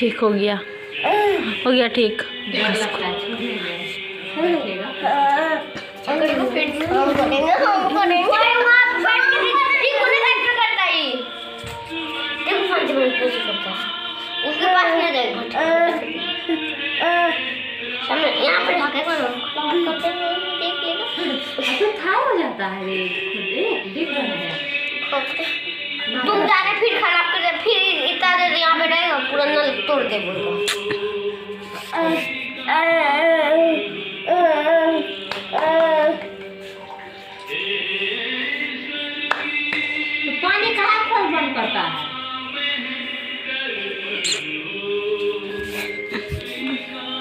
ठीक हो गया ठीक। उसके पास नहीं जाएगा यहाँ पे ढाके करो देख लेगा तो था हो जाता है देख रहा है तुम जाके फिर खराब कर दे फिर इतना देर यहाँ पे रहेगा पूरा नल तोड़ दे बोलेगा तो पानी कहाँ खोल बंद करता है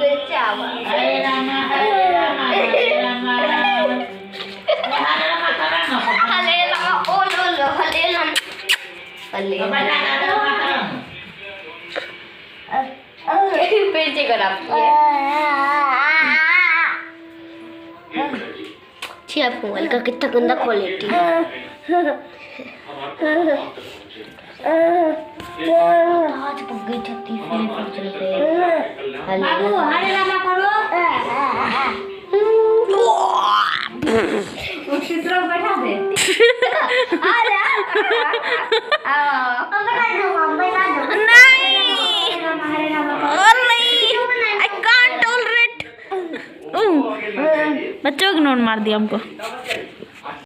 हरे रामा हरे रामा हरे रामा हरे रामा ओलो हरे रामा फिर से कर आप आप मोबाइल का कितना गंदा क्वालिटी आज पग छत्ती फूल पर चलते बाबू हरे रामा करो उसी तरफ बैठा दे अरे बच्चों को नोट मार दिया हमको।